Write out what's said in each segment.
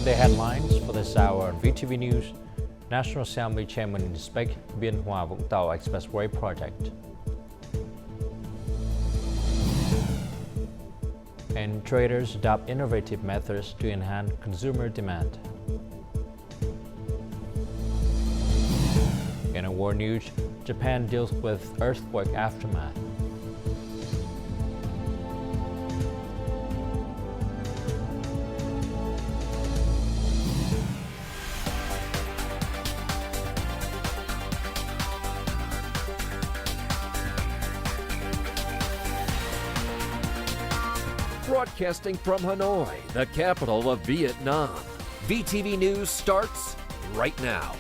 The headlines for this hour on VTV News. National Assembly Chairman inspect VTV4 EXPRESSWAY project. And traders adopt innovative methods to enhance consumer demand. In a world news, Japan deals with earthquake aftermath. Broadcasting from Hanoi, the capital of Vietnam. VTV News starts right now.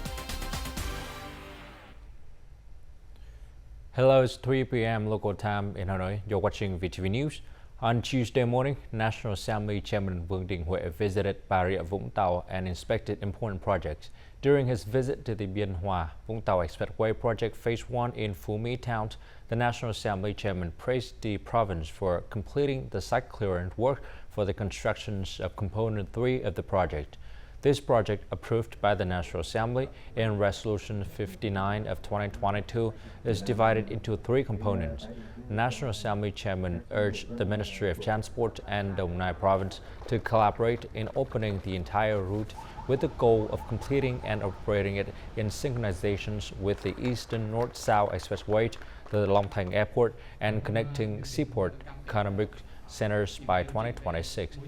Hello, it's 3 p.m. local time in Hanoi. You're watching VTV News. On Tuesday morning, National Assembly Chairman Phie visited Bà Rịa Vũng Tàu and inspected important projects. During his visit to the VTV4 Expressway project Phase 1 in Phie town, the National Assembly Chairman praised the province for completing the site clearance work for the construction of Component 3 of the project. This project, approved by the National Assembly in Resolution 59 of 2022, is divided into 3 components. The National Assembly Chairman urged the Ministry of Transport and Đồng Nai Province to collaborate in opening the entire route with the goal of completing and operating it in synchronizations with the Eastern North-South Expressway to the Long Thành Airport and connecting seaport economic centers by 2026.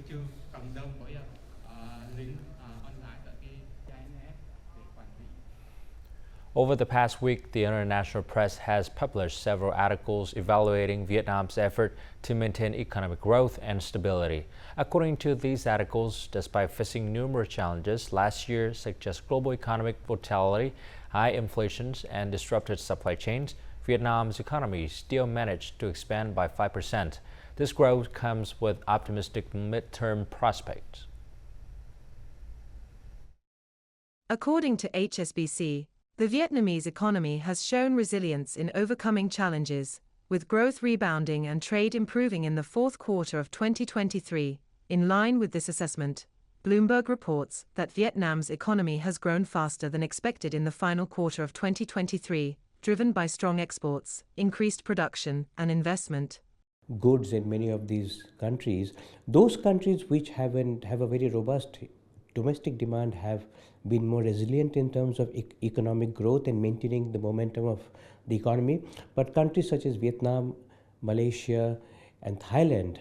Over the past week, the international press has published several articles evaluating Vietnam's effort to maintain economic growth and stability. According to these articles, despite facing numerous challenges last year, such as global economic volatility, high inflation, and disrupted supply chains, Vietnam's economy still managed to expand by 5%. This growth comes with optimistic mid-term prospects. According to HSBC, the Vietnamese economy has shown resilience in overcoming challenges, with growth rebounding and trade improving in the fourth quarter of 2023. In line with this assessment, Bloomberg reports that Vietnam's economy has grown faster than expected in the final quarter of 2023, driven by strong exports, increased production, and investment. Goods in many of these countries, those countries which have a very robust domestic demand have been more resilient in terms of economic growth and maintaining the momentum of the economy. But countries such as Vietnam, Malaysia, and Thailand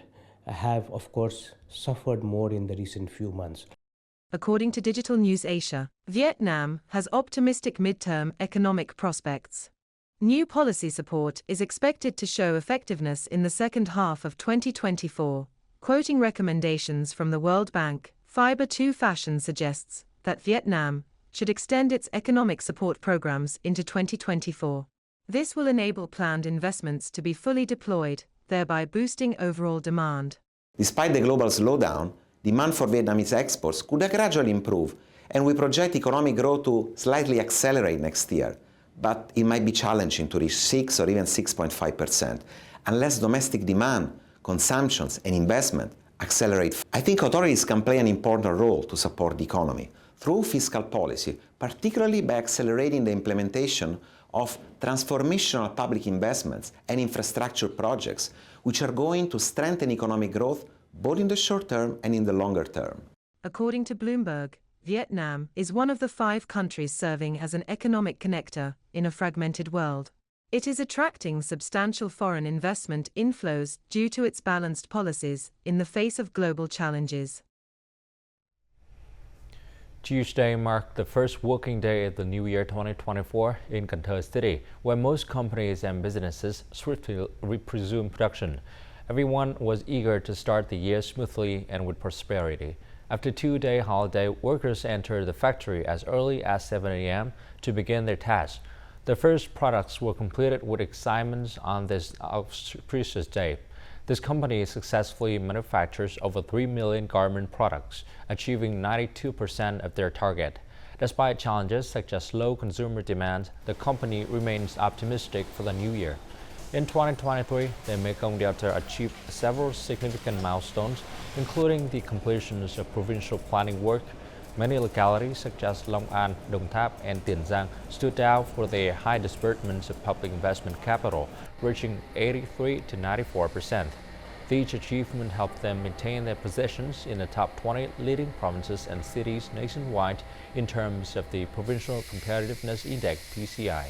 have, of course, suffered more in the recent few months. According to Digital News Asia, Vietnam has optimistic midterm economic prospects. New policy support is expected to show effectiveness in the second half of 2024. Quoting recommendations from the World Bank, Fiber 2 Fashion suggests that Vietnam should extend its economic support programs into 2024. This will enable planned investments to be fully deployed, thereby boosting overall demand. Despite the global slowdown, demand for Vietnamese exports could gradually improve, and we project economic growth to slightly accelerate next year. But it might be challenging to reach 6 or even 6.5% unless domestic demand, consumptions, and investment accelerate. I think authorities can play an important role to support the economy through fiscal policy, particularly by accelerating the implementation of transformational public investments and infrastructure projects, which are going to strengthen economic growth both in the short term and in the longer term. According to Bloomberg, Vietnam is one of the 5 countries serving as an economic connector in a fragmented world. It is attracting substantial foreign investment inflows due to its balanced policies in the face of global challenges. Tuesday marked the first working day of the new year 2024 in Cần Thơ City, where most companies and businesses swiftly resumed production. Everyone was eager to start the year smoothly and with prosperity. After a 2-day holiday, workers entered the factory as early as 7 a.m. to begin their tasks. The first products were completed with excitement on this auspicious day. This company successfully manufactures over 3 million garment products, achieving 92% of their target. Despite challenges such as low consumer demand, the company remains optimistic for the new year. In 2023, the Mekong Delta achieved several significant milestones, including the completion of provincial planning work, Many localities such as Long An, Đồng Tháp, and Tiền Giang stood out for their high disbursements of public investment capital, reaching 83 to 94%. Each achievement helped them maintain their positions in the top 20 leading provinces and cities nationwide in terms of the Provincial Competitiveness Index (PCI).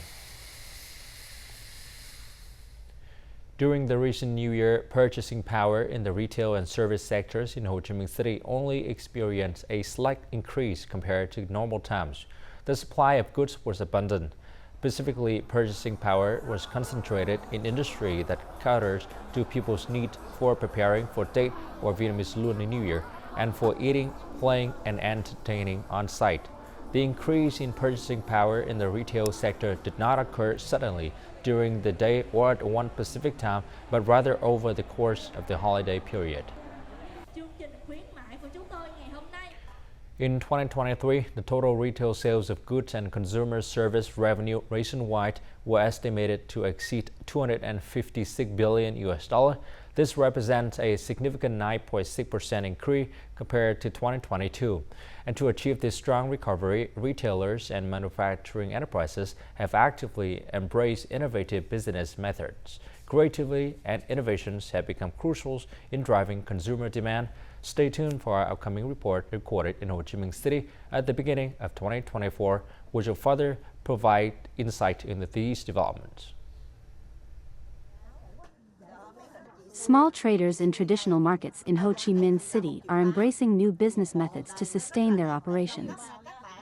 During the recent New Year, purchasing power in the retail and service sectors in Ho Chi Minh City only experienced a slight increase compared to normal times. The supply of goods was abundant. Specifically, purchasing power was concentrated in industry that caters to people's need for preparing for Tết or Vietnamese Lunar New Year and for eating, playing, and entertaining on site. The increase in purchasing power in the retail sector did not occur suddenly during the day or at one specific time, but rather over the course of the holiday period. In 2023, the total retail sales of goods and consumer service revenue nationwide were estimated to exceed $256 billion. This represents a significant 9.6% increase compared to 2022. And to achieve this strong recovery, retailers and manufacturing enterprises have actively embraced innovative business methods. Creativity and innovations have become crucial in driving consumer demand. Stay tuned for our upcoming report recorded in Ho Chi Minh City at the beginning of 2024, which will further provide insight into these developments. Small traders in traditional markets in Ho Chi Minh City are embracing new business methods to sustain their operations.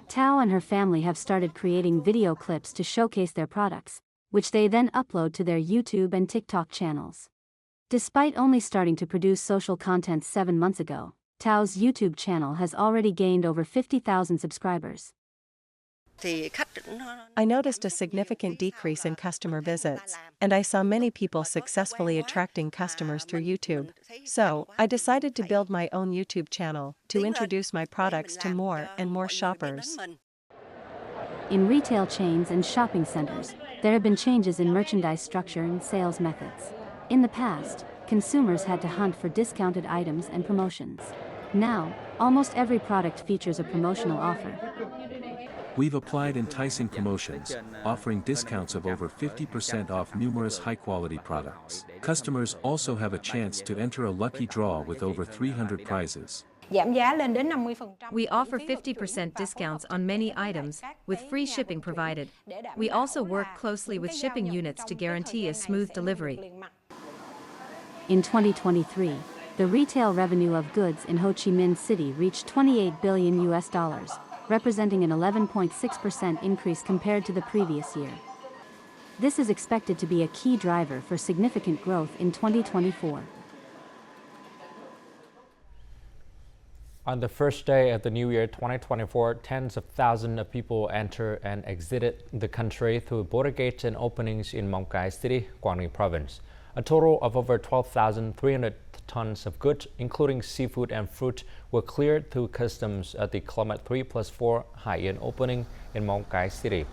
Theo and her family have started creating video clips to showcase their products, which they then upload to their YouTube and TikTok channels. Despite only starting to produce social content 7 months ago, Theo's YouTube channel has already gained over 50,000 subscribers. I noticed a significant decrease in customer visits, and I saw many people successfully attracting customers through YouTube. So, I decided to build my own YouTube channel to introduce my products to more and more shoppers. In retail chains and shopping centers, there have been changes in merchandise structure and sales methods. In the past, consumers had to hunt for discounted items and promotions. Now, almost every product features a promotional offer. We've applied enticing promotions, offering discounts of over 50% off numerous high-quality products. Customers also have a chance to enter a lucky draw with over 300 prizes. We offer 50% discounts on many items, with free shipping provided. We also work closely with shipping units to guarantee a smooth delivery. In 2023, the retail revenue of goods in Ho Chi Minh City reached $28 billion, representing an 11.6% increase compared to the previous year. This is expected to be a key driver for significant growth in 2024. On the first day of the new year 2024, tens of thousands of people enter and exited the country through border gates and openings in Mong Cái City, Quảng Ninh Province. A total of over 12,300 tons of goods, including seafood and fruit, were cleared through customs at the Kilometer 3+4 Hai Yên opening in Mong Cái City.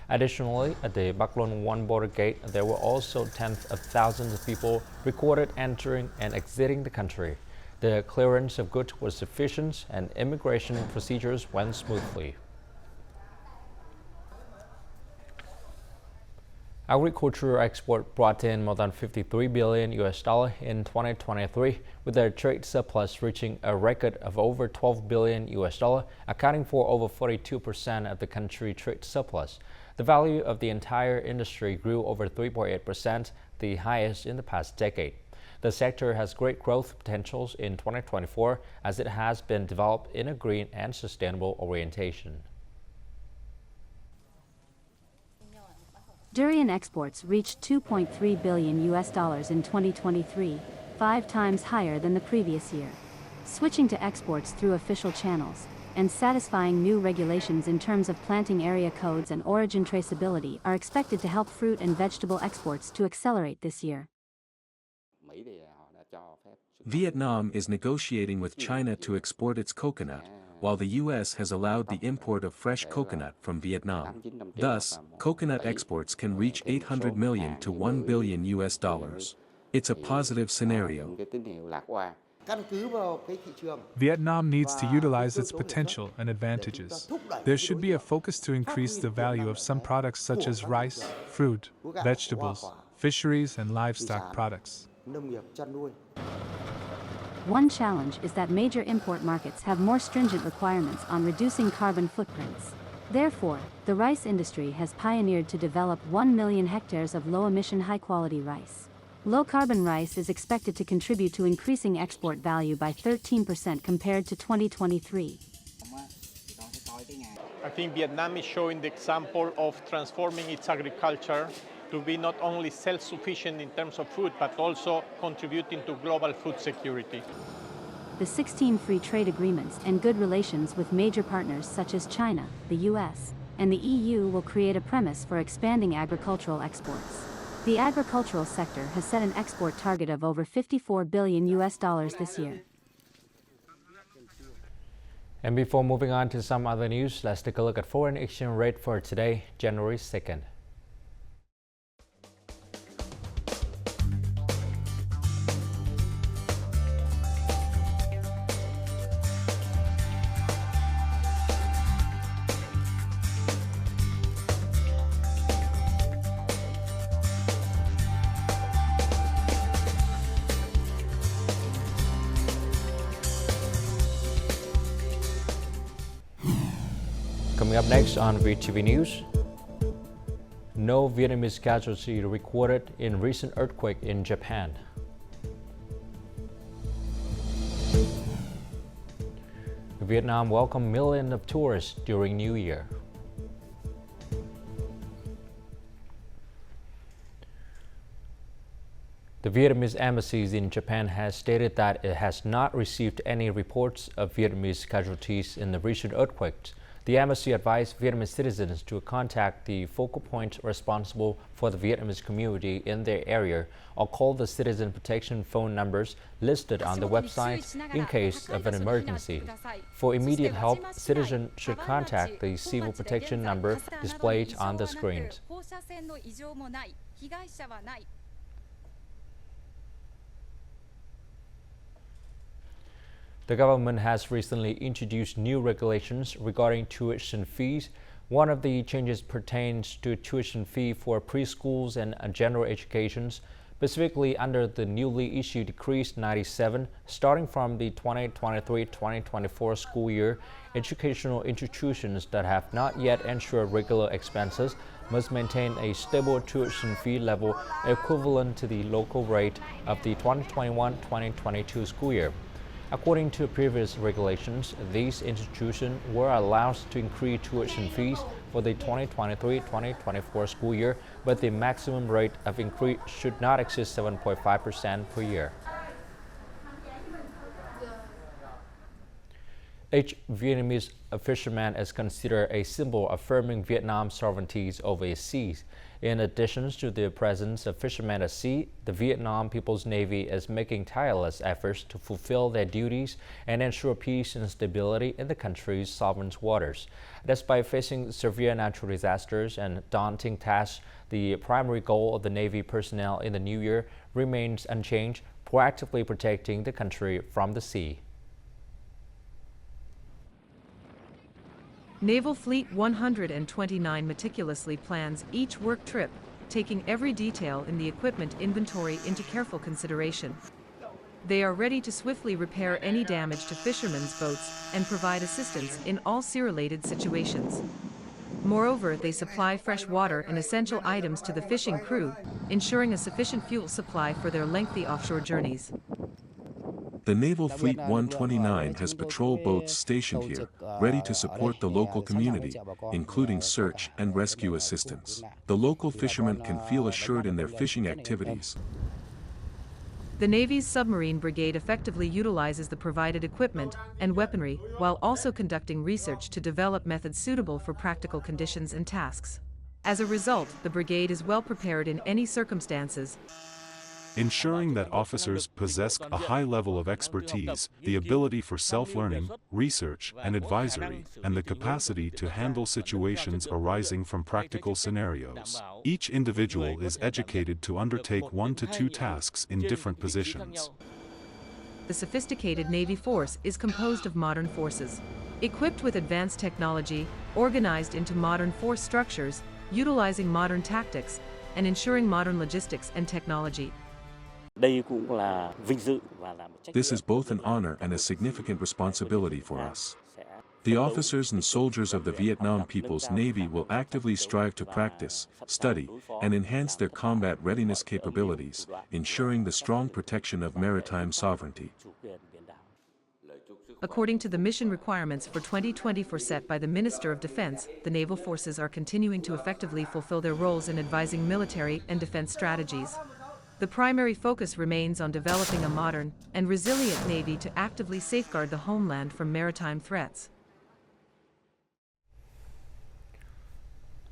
Additionally, at the Bắc Luân 1 border gate, there were also tens of thousands of people recorded entering and exiting the country. The clearance of goods was sufficient and immigration procedures went smoothly. Agriculture export brought in more than $53 billion in 2023, with their trade surplus reaching a record of over $12 billion, accounting for over 42% of the country's trade surplus. The value of the entire industry grew over 3.8%, the highest in the past decade. The sector has great growth potentials in 2024 as it has been developed in a green and sustainable orientation. Durian exports reached $2.3 billion in 2023, 5 times higher than the previous year. Switching to exports through official channels and satisfying new regulations in terms of planting area codes and origin traceability are expected to help fruit and vegetable exports to accelerate this year. Vietnam is negotiating with China to export its coconut, while the U.S. has allowed the import of fresh coconut from Vietnam. Thus, coconut exports can reach $800 million to $1 billion. It's a positive scenario. Vietnam needs to utilize its potential and advantages. There should be a focus to increase the value of some products such as rice, fruit, vegetables, fisheries, and livestock products. One challenge is that major import markets have more stringent requirements on reducing carbon footprints. Therefore, the rice industry has pioneered to develop 1 million hectares of low-emission high-quality rice. Low-carbon rice is expected to contribute to increasing export value by 13% compared to 2023. I think Vietnam is showing the example of transforming its agriculture to be not only self-sufficient in terms of food, but also contributing to global food security. The 16 free trade agreements and good relations with major partners such as China, the US, and the EU will create a premise for expanding agricultural exports. The agricultural sector has set an export target of over $54 billion this year. And before moving on to some other news, let's take a look at foreign exchange rate for today, January 2nd. Coming up next on VTV News, no Vietnamese casualty recorded in recent earthquake in Japan. Vietnam welcomed millions of tourists during New Year. The Vietnamese embassy in Japan has stated that it has not received any reports of Vietnamese casualties in the recent earthquakes. The embassy advised Vietnamese citizens to contact the focal point responsible for the Vietnamese community in their area or call the citizen protection phone numbers listed on the website in case of an emergency. For immediate help, citizens should contact the civil protection number displayed on the screen. The government has recently introduced new regulations regarding tuition fees. One of the changes pertains to tuition fee for preschools and general educations, specifically under the newly issued Decree 97. Starting from the 2023-2024 school year, educational institutions that have not yet ensured regular expenses must maintain a stable tuition fee level equivalent to the local rate of the 2021-2022 school year. According to previous regulations, these institutions were allowed to increase tuition fees for the 2023-2024 school year, but the maximum rate of increase should not exceed 7.5% per year. Each Vietnamese fisherman is considered a symbol affirming Vietnam's sovereignty over its seas. In addition to the presence of fishermen at sea, the Vietnam People's Navy is making tireless efforts to fulfill their duties and ensure peace and stability in the country's sovereign waters. Despite facing severe natural disasters and daunting tasks, the primary goal of the Navy personnel in the new year remains unchanged, proactively protecting the country from the sea. Naval Fleet 129 meticulously plans each work trip, taking every detail in the equipment inventory into careful consideration. They are ready to swiftly repair any damage to fishermen's boats and provide assistance in all sea-related situations. Moreover, they supply fresh water and essential items to the fishing crew, ensuring a sufficient fuel supply for their lengthy offshore journeys. The Naval Fleet 129 has patrol boats stationed here, ready to support the local community, including search and rescue assistance. The local fishermen can feel assured in their fishing activities. The Navy's submarine brigade effectively utilizes the provided equipment and weaponry while also conducting research to develop methods suitable for practical conditions and tasks. As a result, the brigade is well prepared in any circumstances, ensuring that officers possess a high level of expertise, the ability for self-learning, research, and advisory, and the capacity to handle situations arising from practical scenarios. Each individual is educated to undertake 1 to 2 tasks in different positions. The sophisticated Navy force is composed of modern forces, equipped with advanced technology, organized into modern force structures, utilizing modern tactics, and ensuring modern logistics and technology. This is both an honor and a significant responsibility for us. The officers and soldiers of the Vietnam People's Navy will actively strive to practice, study, and enhance their combat readiness capabilities, ensuring the strong protection of maritime sovereignty. According to the mission requirements for 2024 set by the Minister of Defense, the naval forces are continuing to effectively fulfill their roles in advising military and defense strategies. The primary focus remains on developing a modern and resilient Navy to actively safeguard the homeland from maritime threats.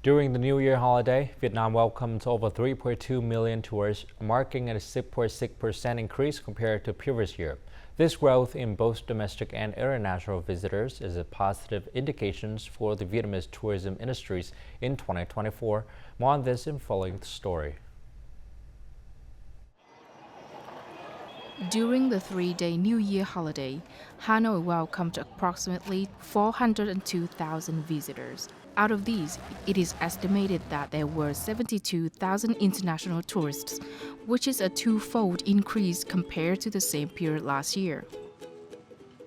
During the New Year holiday, Vietnam welcomed over 3.2 million tourists, marking a 6.6% increase compared to previous year. This growth in both domestic and international visitors is a positive indication for the Vietnamese tourism industries in 2024. More on this in the following story. During the three-day New Year holiday, Hanoi welcomed approximately 402,000 visitors. Out of these, it is estimated that there were 72,000 international tourists, which is a twofold increase compared to the same period last year.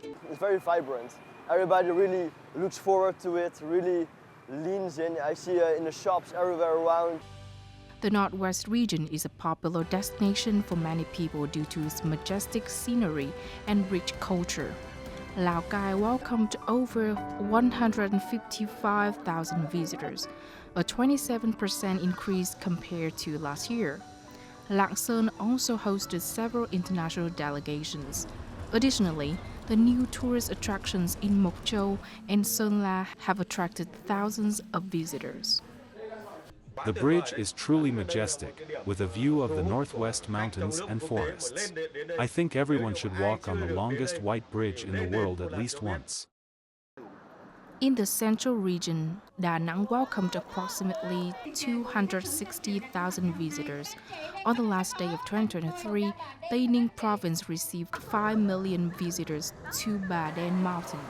It's very vibrant. Everybody really looks forward to it, really leans in. I see in the shops everywhere around. The Northwest region is a popular destination for many people due to its majestic scenery and rich culture. Lao Cai welcomed over 155,000 visitors, a 27% increase compared to last year. Lạng Sơn also hosted several international delegations. Additionally, the new tourist attractions in Mộc Châu and Sơn La have attracted thousands of visitors. The bridge is truly majestic, with a view of the Northwest mountains and forests. I think everyone should walk on the longest white bridge in the world at least once. In the central region, Da Nang welcomed approximately 260,000 visitors. On the last day of 2023, Tây Ninh province received 5 million visitors to Ba Đen Mountain.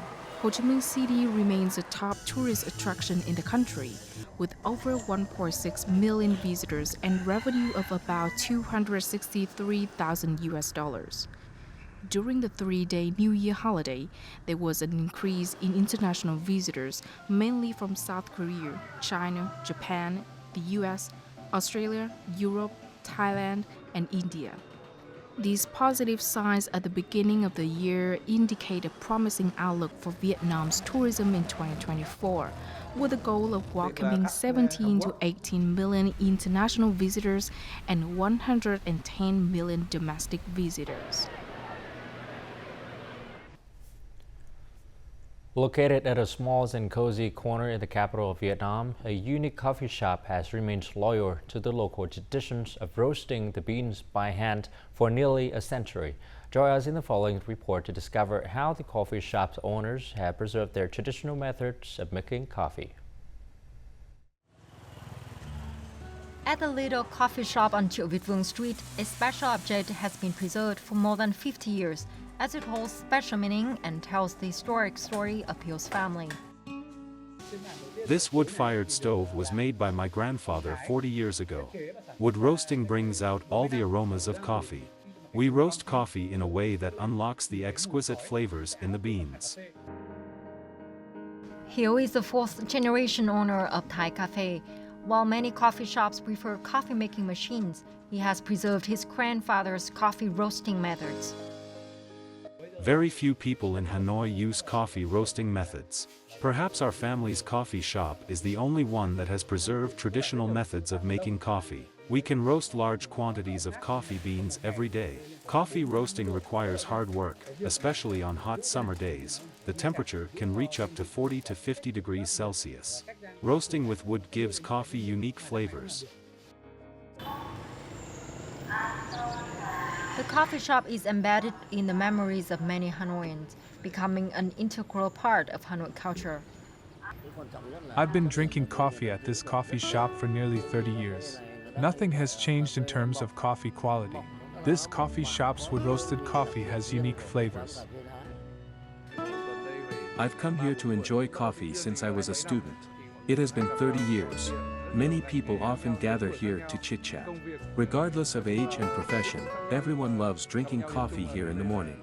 Ho Chi Minh City remains a top tourist attraction in the country, with over 1.6 million visitors and revenue of about $263,000. During the three-day New Year holiday, there was an increase in international visitors, mainly from South Korea, China, Japan, the US, Australia, Europe, Thailand, and India. These positive signs at the beginning of the year indicate a promising outlook for Vietnam's tourism in 2024, with a goal of welcoming 17 to 18 million international visitors and 110 million domestic visitors. Located at a small and cozy corner in the capital of Vietnam, a unique coffee shop has remained loyal to the local traditions of roasting the beans by hand for nearly a century. Join us in the following report to discover how the coffee shop's owners have preserved their traditional methods of making coffee. At the little coffee shop on VTV4 Street, a special object has been preserved for more than 50 years, as it holds special meaning and tells the historic story of Phie's family. This wood-fired stove was made by my grandfather 40 years ago. Wood roasting brings out all the aromas of coffee. We roast coffee in a way that unlocks the exquisite flavors in the beans. Theo is the fourth-generation owner of Thai Cafe. While many coffee shops prefer coffee-making machines, he has preserved his grandfather's coffee roasting methods. Very few people in Hanoi use coffee roasting methods. Perhaps our family's coffee shop is the only one that has preserved traditional methods of making coffee. We can roast large quantities of coffee beans every day. Coffee roasting requires hard work, especially on hot summer days. The temperature can reach up to 40 to 50 degrees Celsius. Roasting with wood gives coffee unique flavors. The coffee shop is embedded in the memories of many Hanoians, becoming an integral part of Hanoi culture. I've been drinking coffee at this coffee shop for nearly 30 years. Nothing has changed in terms of coffee quality. This coffee shop's wood roasted coffee has unique flavors. I've come here to enjoy coffee since I was a student. It has been 30 years. Many people often gather here to chit-chat. Regardless of age and profession, everyone loves drinking coffee here in the morning.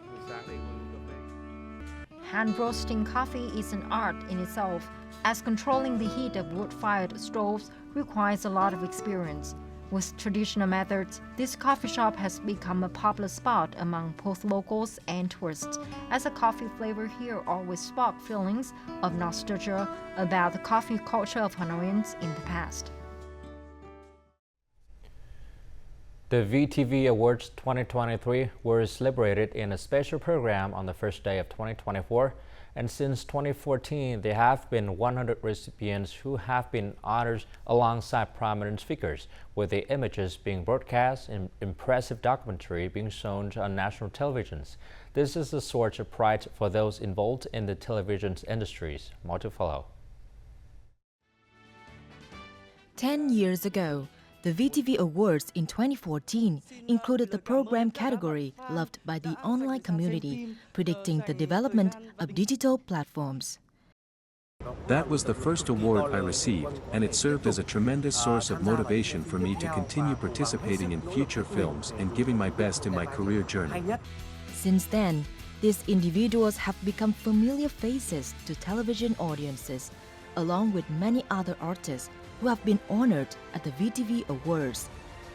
Hand roasting coffee is an art in itself, as controlling the heat of wood-fired stoves requires a lot of experience. With traditional methods, this coffee shop has become a popular spot among both locals and tourists, as the coffee flavor here always sparks feelings of nostalgia about the coffee culture of Hanoians in the past. The VTV Awards 2023 were celebrated in a special program on the first day of 2024, and since 2014 there have been 100 recipients who have been honored alongside prominent figures, with their images being broadcast in impressive documentary being shown on national televisions. This is a source of pride for those involved in the television industries. More to follow. 10 years ago, the VTV Awards in 2014 included the program category loved by the online community, predicting the development of digital platforms. That was the first award I received, and it served as a tremendous source of motivation for me to continue participating in future films and giving my best in my career journey. Since then, these individuals have become familiar faces to television audiences, along with many other artists who have been honored at the VTV Awards.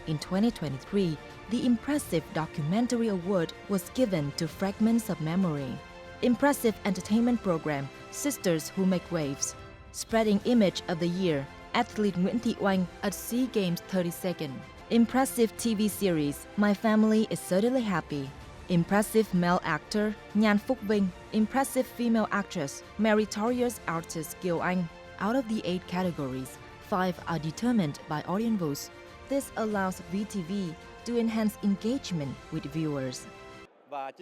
In 2023, the impressive documentary award was given to Fragments of Memory. Impressive entertainment program, Sisters Who Make Waves. Spreading Image of the Year, Athlete Nguyễn Thị Oanh at SEA Games 32nd. Impressive TV series, My Family is Certainly Happy. Impressive male actor, Nhan Phúc Vinh. Impressive female actress, Meritorious Artist Kiều Anh. Out of the 8 categories, 5 are determined by audience votes. This allows VTV to enhance engagement with viewers.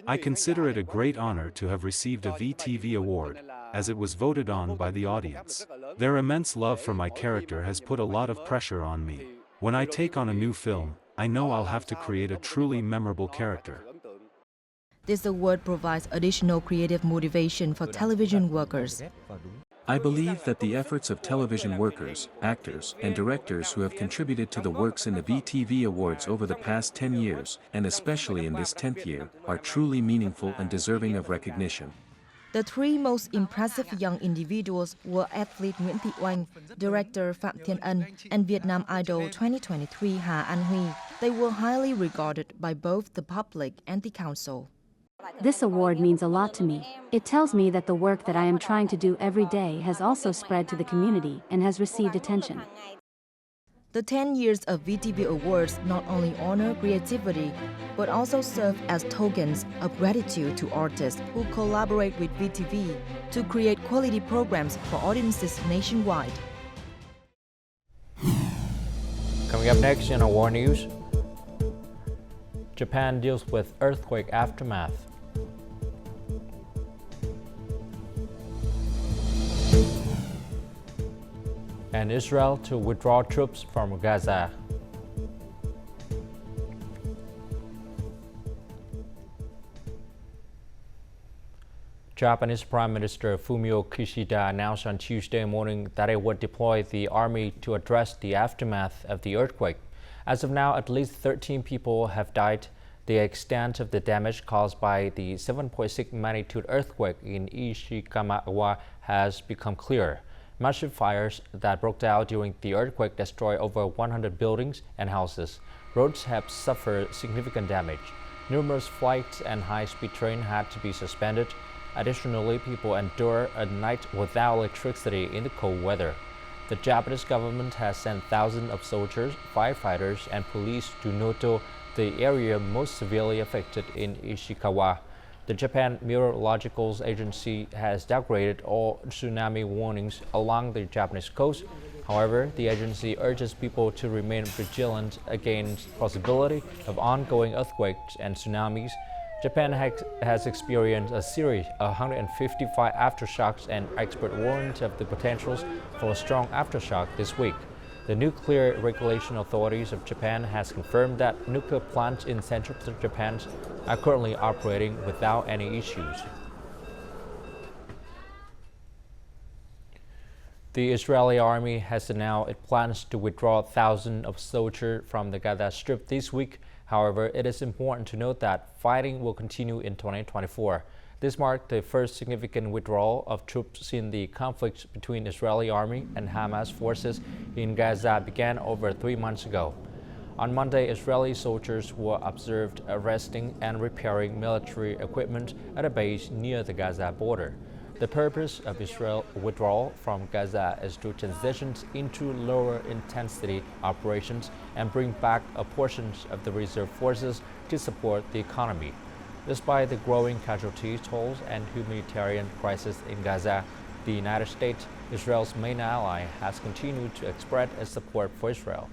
I consider it a great honor to have received a VTV award, as it was voted on by the audience. Their immense love for my character has put a lot of pressure on me. When I take on a new film, I know I'll have to create a truly memorable character. This award provides additional creative motivation for television workers. I believe that the efforts of television workers, actors, and directors who have contributed to the works in the VTV Awards over the past 10 years, and especially in this 10th year, are truly meaningful and deserving of recognition. The 3 most impressive young individuals were athlete Nguyễn Thị Oanh, director Phạm Thiên Ân, and Vietnam Idol 2023 Hà An Huy. They were highly regarded by both the public and the council. This award means a lot to me. It tells me that the work that I am trying to do every day has also spread to the community and has received attention. The 10 years of VTV Awards not only honor creativity, but also serve as tokens of gratitude to artists who collaborate with VTV to create quality programs for audiences nationwide. Coming up next in our war news, Japan deals with earthquake aftermath. And Israel to withdraw troops from Gaza. Japanese Prime Minister Fumio Kishida announced on Tuesday morning that it would deploy the army to address the aftermath of the earthquake. As of now, at least 13 people have died. The extent of the damage caused by the 7.6 magnitude earthquake in Ishikawa has become clear. Massive fires that broke out during the earthquake destroyed over 100 buildings and houses. Roads have suffered significant damage. Numerous flights and high-speed trains had to be suspended. Additionally, people endure a night without electricity in the cold weather. The Japanese government has sent thousands of soldiers, firefighters, and police to Noto, the area most severely affected in Ishikawa. The Japan Meteorological Agency has downgraded all tsunami warnings along the Japanese coast. However, the agency urges people to remain vigilant against possibility of ongoing earthquakes and tsunamis. Japan has experienced a series of 155 aftershocks, and experts warned of the potentials for a strong aftershock this week. The Nuclear Regulation Authorities of Japan has confirmed that nuclear plants in central Japan are currently operating without any issues. The Israeli army has announced it plans to withdraw thousands of soldiers from the Gaza Strip this week. However, it is important to note that fighting will continue in 2024. This marked the first significant withdrawal of troops since the conflict between Israeli army and Hamas forces in Gaza began over 3 months ago. On Monday, Israeli soldiers were observed arresting and repairing military equipment at a base near the Gaza border. The purpose of Israel's withdrawal from Gaza is to transition into lower-intensity operations and bring back a portion of the reserve forces to support the economy. Despite the growing casualty tolls and humanitarian crisis in Gaza, the United States, Israel's main ally, has continued to express its support for Israel.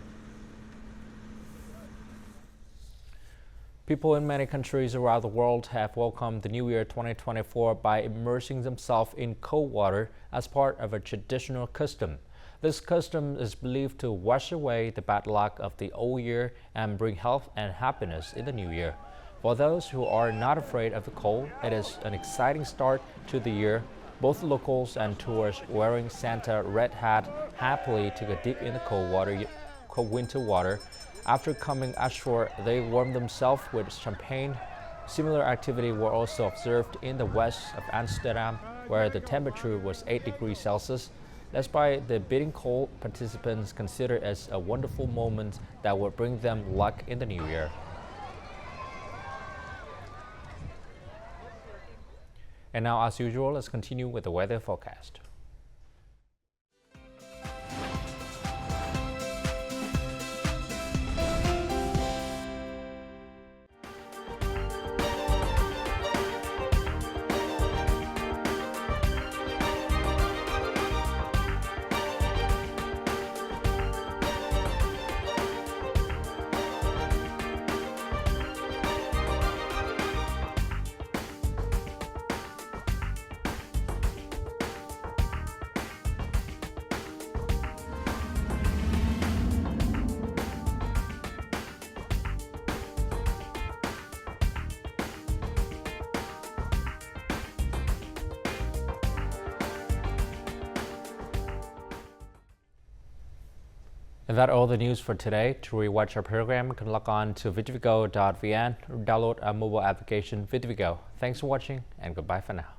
People in many countries around the world have welcomed the New Year 2024 by immersing themselves in cold water as part of a traditional custom. This custom is believed to wash away the bad luck of the old year and bring health and happiness in the new year. For those who are not afraid of the cold, it is an exciting start to the year. Both locals and tourists wearing Santa red hat happily took a dip in the cold winter water. After coming ashore, they warmed themselves with champagne. Similar activity were also observed in the west of Amsterdam, where the temperature was 8 degrees Celsius. Despite the biting cold, participants consider it as a wonderful moment that will bring them luck in the new year. And now, as usual, let's continue with the weather forecast. And that's all the news for today. To rewatch our program, you can log on to VTVgo.vn or download our mobile application VTVgo. Thanks for watching and goodbye for now.